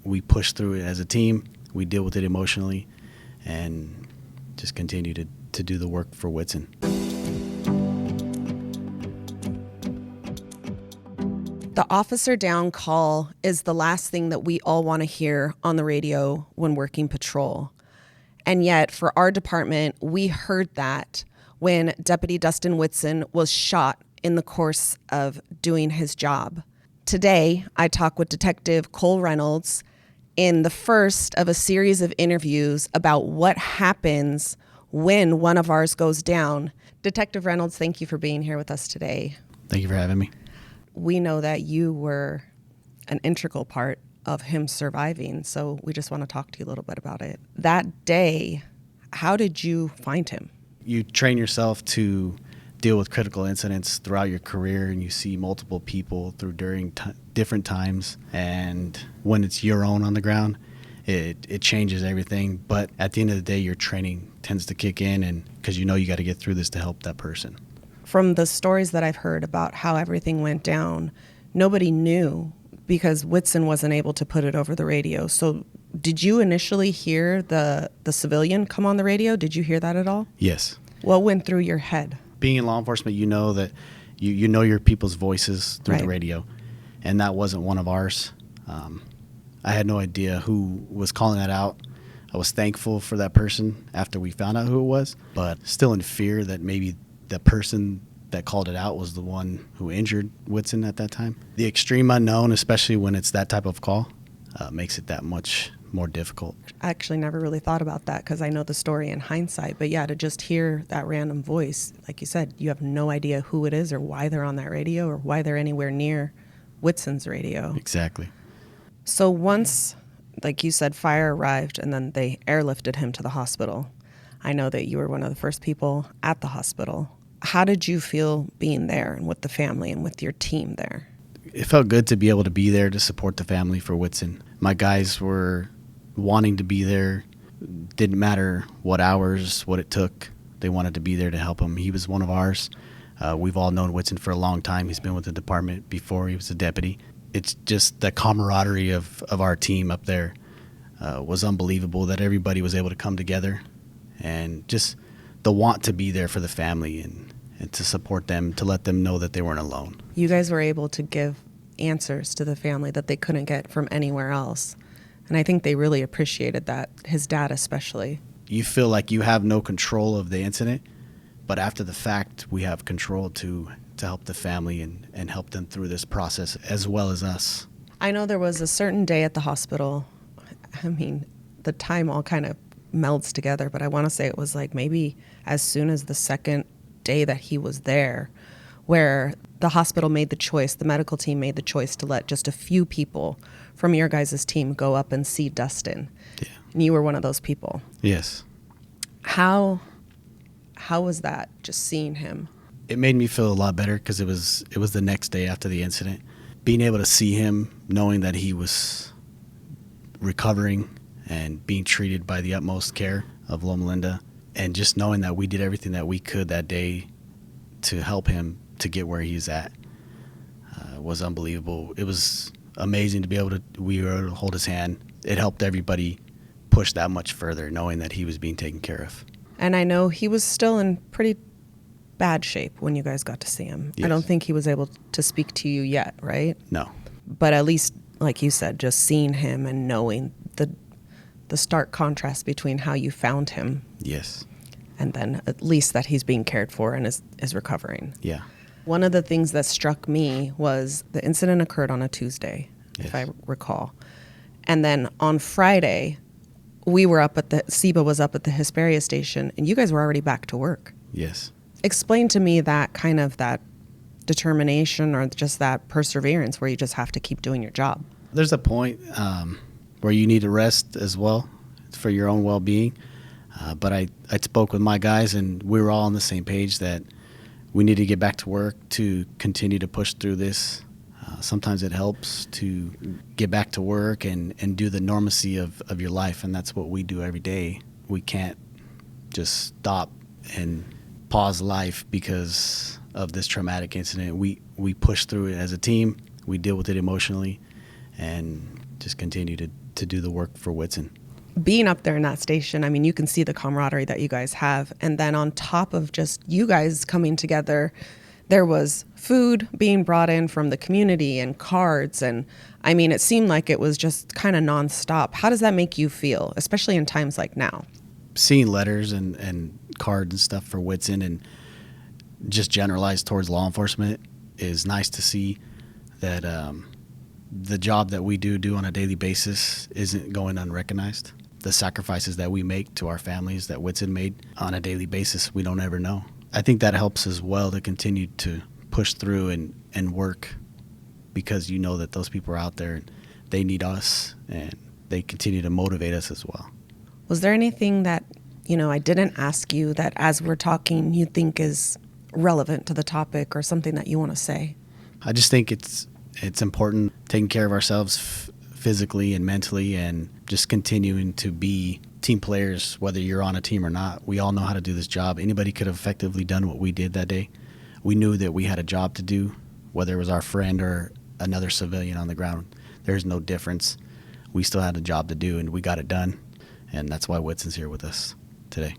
we push through it as a team. We deal with it emotionally and just continue to do the work for Whitson. The officer down call is the last thing that we all want to hear on the radio when working patrol. And yet, for our department, we heard that when Deputy Dustin Whitson was shot in the course of doing his job. Today, I talk with Detective Cole Raynolds in the first of a series of interviews about what happens when one of ours goes down. Detective Raynolds, thank you for being here with us today. Thank you for having me. We know that you were an integral part of him surviving, so we just want to talk to you a little bit about it. That day, how did you find him? You train yourself to deal with critical incidents throughout your career, and you see multiple people during different times, and when it's your own on the ground, it changes everything. But at the end of the day, your training tends to kick in, and because you know you got to get through this to help that person. From the stories that I've heard about how everything went down, nobody knew because Whitson wasn't able to put it over the radio. So did you initially hear the civilian come on the radio? Did you hear that at all? Yes. What went through your head? Being in law enforcement, you know that you know your people's voices through the radio, and that wasn't one of ours. I had no idea who was calling that out. I was thankful for that person after we found out who it was, but still in fear that maybe the person that called it out was the one who injured Whitson at that time. The extreme unknown, especially when it's that type of call, makes it that much more difficult. I actually never really thought about that because I know the story in hindsight. But yeah, to just hear that random voice, like you said, you have no idea who it is or why they're on that radio or why they're anywhere near Whitson's radio. Exactly. So once, like you said, fire arrived and then they airlifted him to the hospital. I know that you were one of the first people at the hospital. How did you feel being there and with the family and with your team there? It felt good to be able to be there to support the family for Whitson. My guys were wanting to be there. Didn't matter what hours, what it took. They wanted to be there to help him. He was one of ours. We've all known Whitson for a long time. He's been with the department before he was a deputy. It's just the camaraderie of our team up there was unbelievable, that everybody was able to come together and just the want to be there for the family and to support them, to let them know that they weren't alone. You guys were able to give answers to the family that they couldn't get from anywhere else. And I think they really appreciated that, his dad especially. You feel like you have no control of the incident, but after the fact, we have control to help the family and help them through this process as well as us. I know there was a certain day at the hospital. I mean, the time all kind of melds together, but I want to say it was like maybe as soon as the second day that he was there, where the hospital made the choice, the medical team made the choice to let just a few people from your guys' team go up and see Dustin. Yeah. And you were one of those people. Yes. How was that, just seeing him? It made me feel a lot better because it was the next day after the incident. Being able to see him, knowing that he was recovering and being treated by the utmost care of Loma Linda, and just knowing that we did everything that we could that day to help him to get where he's at was unbelievable. It was amazing to be able to hold his hand. It helped everybody push that much further, knowing that he was being taken care of. And I know he was still in pretty bad shape when you guys got to see him. Yes. I don't think he was able to speak to you yet, right? No. But at least, like you said, just seeing him and knowing the stark contrast between how you found him. Yes. And then at least that he's being cared for and is recovering. Yeah. One of the things that struck me was the incident occurred on a Tuesday, yes, if I recall. And then on Friday, we were up at SEBA was up at the Hesperia station, and you guys were already back to work. Yes. Explain to me that kind of that determination or just that perseverance where you just have to keep doing your job. There's a point where you need to rest as well for your own well-being. But I spoke with my guys, and we were all on the same page that we need to get back to work to continue to push through this. Sometimes it helps to get back to work and do the normacy of your life, and that's what we do every day. We can't just stop and pause life because of this traumatic incident. We push through it as a team. We deal with it emotionally and just continue to to do the work for Whitson. Being up there in that station, I mean, you can see the camaraderie that you guys have. And then on top of just you guys coming together, there was food being brought in from the community and cards. And I mean, it seemed like it was just kind of nonstop. How does that make you feel, especially in times like now? Seeing letters and cards and stuff for Whitson and just generalized towards law enforcement is nice to see that the job that we do on a daily basis isn't going unrecognized. The sacrifices that we make to our families that Whitson made on a daily basis, we don't ever know. I think that helps as well to continue to push through and work, because you know that those people are out there and they need us and they continue to motivate us as well. Was there anything that, I didn't ask you that as we're talking you think is relevant to the topic or something that you want to say? I just think it's important taking care of ourselves physically and mentally, and just continuing to be team players, whether you're on a team or not. We all know how to do this job. Anybody could have effectively done what we did that day. We knew that we had a job to do, whether it was our friend or another civilian on the ground. There's no difference. We still had a job to do, and we got it done. And that's why Whitson's here with us today.